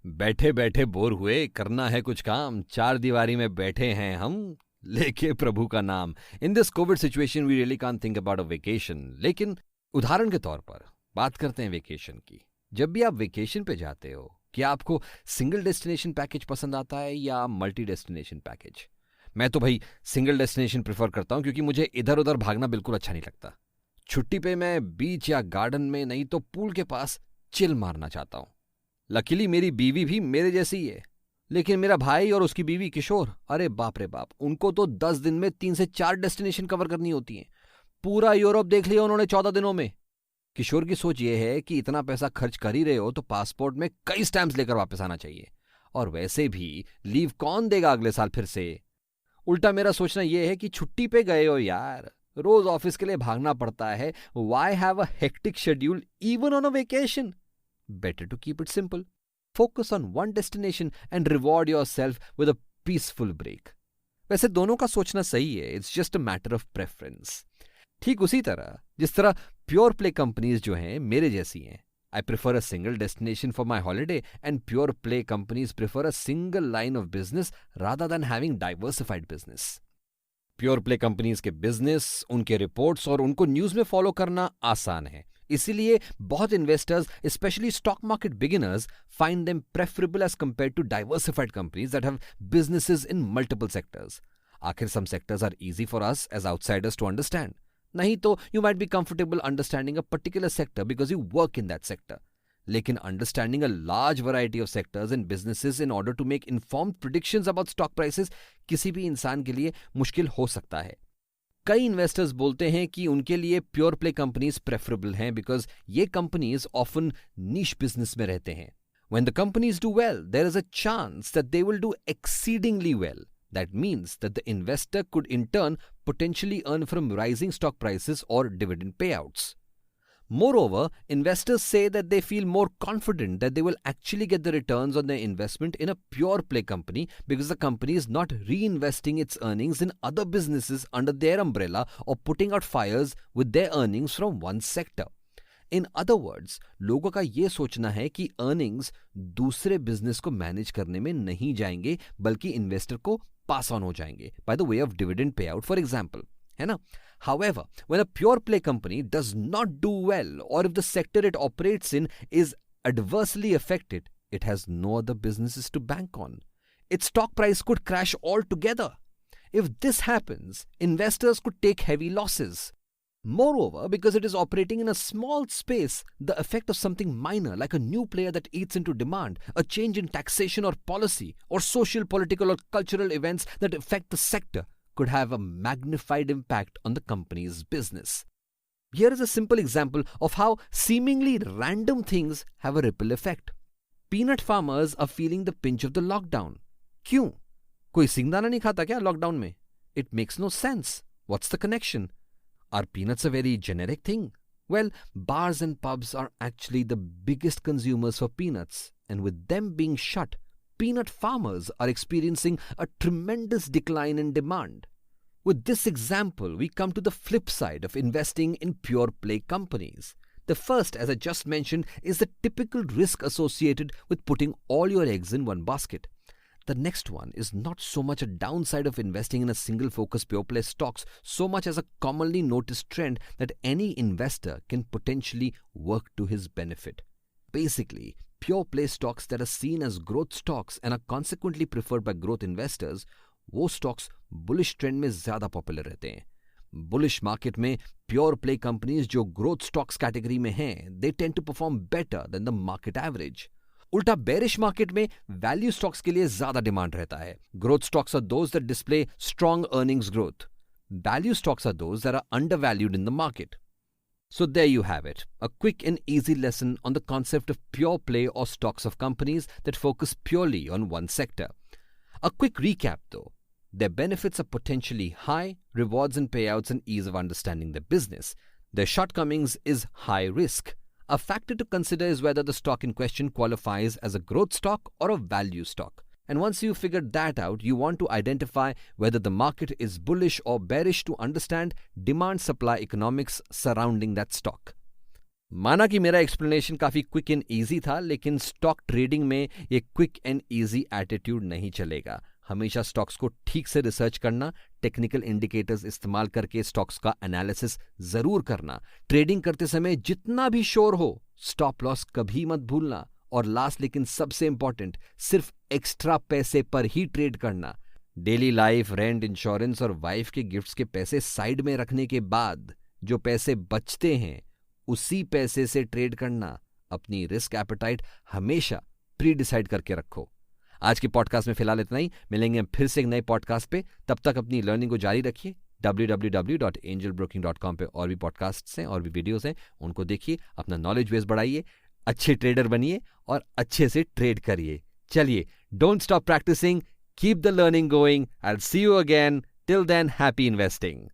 बैठे बैठे बोर हुए, करना है कुछ काम, चार दीवारी में बैठे हैं हम, लेके प्रभु का नाम। In this covid situation we really can't think about a vacation. लेकिन उदाहरण के तौर पर बात करते हैं वेकेशन की। जब भी आप वेकेशन पे जाते हो, क्या आपको सिंगल डेस्टिनेशन पैकेज पसंद आता है या मल्टी डेस्टिनेशन पैकेज? मैं तो भाई सिंगल डेस्टिनेशन प्रेफर करता हूं, क्योंकि मुझे इधर उधर भागना बिल्कुल अच्छा नहीं लगता। छुट्टी पे मैं बीच या गार्डन में नहीं तो पूल के पास चिल मारना चाहता हूं। लकीली मेरी बीवी भी मेरे जैसी ही है। लेकिन मेरा भाई और उसकी बीवी किशोर, अरे बाप रे बाप, उनको तो 10 दिन में 3 से 4 डेस्टिनेशन कवर करनी होती हैं। पूरा यूरोप देख लिया उन्होंने 14 दिनों में। किशोर की सोच ये है कि इतना पैसा खर्च कर ही रहे हो तो पासपोर्ट में कई स्टैम्प्स लेकर वापस आना चाहिए। और वैसे भी लीव कौन देगा अगले साल फिर से? उल्टा मेरा सोचना यह है कि छुट्टी पे गए हो यार, रोज ऑफिस के लिए भागना पड़ता है। Why have a hectic schedule even on a vacation? Better to keep it simple. Focus on one destination and reward yourself with a peaceful break. वैसे दोनों का सोचना सही है, it's just a matter of preference. ठीक उसी तरह जिस तरह प्योर प्ले कंपनीज जो हैं मेरे जैसी हैं। I prefer a single destination for my holiday and pure play companies prefer a single line of business rather than having diversified business. Pure play companies के बिजनेस, उनके रिपोर्ट्स और उनको news में फॉलो करना आसान है। इसीलिए बहुत investors, specially stock market beginners, find them preferable as compare to diversified companies that have businesses in multiple sectors. आखिर some sectors are easy for us as outsiders to understand. नहीं तो you might be comfortable understanding a particular sector because you work in that sector. लेकिन understanding a large variety of sectors and businesses in order to make informed predictions about stock prices किसी भी इंसान के लिए मुश्किल हो सकता है। कई इन्वेस्टर्स बोलते हैं कि उनके लिए प्योर प्ले कंपनीज प्रेफरेबल हैं बिकॉज ये कंपनीज ऑफन नीश बिजनेस में रहते हैं। When the companies do well, there is a chance that they will do exceedingly well. That means that the investor could in turn potentially earn from rising stock prices or dividend payouts. Moreover, investors say that they feel more confident that they will actually get the returns on their investment in a pure play company because the company is not reinvesting its earnings in other businesses under their umbrella or putting out fires with their earnings from one sector. In other words, लोगों का ये सोचना है कि earnings दूसरे business को manage करने में नहीं जाएंगे बल्कि इन्वेस्टर को पास ऑन हो जाएंगे by the way of dividend payout for example, है ना? However, when a pure play company does not do well or if the sector it operates in is adversely affected, it has no other businesses to bank on. Its stock price could crash altogether. If this happens, investors could take heavy losses. Moreover, because it is operating in a small space, the effect of something minor like a new player that eats into demand, a change in taxation or policy, or social, political or cultural events that affect the sector could have a magnified impact on the company's business. Here is a simple example of how seemingly random things have a ripple effect. Peanut farmers are feeling the pinch of the lockdown. क्यों? कोई सिंगदाना नहीं खाता क्या lockdown में? It makes no sense. What's the connection? Are peanuts a very generic thing? Well, bars and pubs are actually the biggest consumers for peanuts, and with them being shut, peanut farmers are experiencing a tremendous decline in demand. With this example, we come to the flip side of investing in pure play companies. The first, as I just mentioned, is the typical risk associated with putting all your eggs in one basket. The next one is not so much a downside of investing in a single focus pure play stocks so much as a commonly noticed trend that any investor can potentially work to his benefit. Basically, pure play stocks that are seen as growth stocks and are consequently preferred by growth investors, वो stocks bullish trend में ज़्यादा popular रहते हैं. Bullish market में pure play companies जो growth stocks category में हैं, they tend to perform better than the market average. उल्टा बेरिश मार्केट में वैल्यू स्टॉक्स के लिए ज्यादा डिमांड रहता है. Growth stocks are those that display strong earnings growth. Value stocks are those that are undervalued in the market. So there you have it, a quick and easy lesson on the concept of pure play or stocks of companies that focus purely on one sector. A quick recap though. Their benefits are potentially high, rewards and payouts and ease of understanding their business. Their shortcomings is high risk. A factor to consider is whether the stock in question qualifies as a growth stock or a value stock. And once you've figured that out, you want to identify whether the market is bullish or bearish to understand demand-supply economics surrounding that stock. माना कि मेरा explanation काफी quick and easy था, लेकिन stock trading में ये quick and easy attitude नहीं चलेगा। हमेशा स्टॉक्स को ठीक से रिसर्च करना, टेक्निकल इंडिकेटर्स इस्तेमाल करके स्टॉक्स का एनालिसिस जरूर करना, ट्रेडिंग करते समय जितना भी श्योर हो स्टॉप लॉस कभी मत भूलना, और लास्ट लेकिन सबसे इंपॉर्टेंट, सिर्फ एक्स्ट्रा पैसे पर ही ट्रेड करना। डेली लाइफ, रेंट, इंश्योरेंस और वाइफ के गिफ्ट्स के पैसे साइड में रखने के बाद जो पैसे बचते हैं उसी पैसे से ट्रेड करना। अपनी रिस्क एपेटाइट हमेशा प्री डिसाइड करके रखो। आज के पॉडकास्ट में फिलहाल इतना ही, मिलेंगे हम फिर से एक नए पॉडकास्ट पे। तब तक अपनी लर्निंग को जारी रखिए। www.angelbroking.com पे और भी पॉडकास्ट्स हैं और भी वीडियोस हैं, उनको देखिए, अपना नॉलेज बेस बढ़ाइए, अच्छे ट्रेडर बनिए और अच्छे से ट्रेड करिए। चलिए, don't stop practicing, keep the learning going. I will see you again. Till then, happy investing.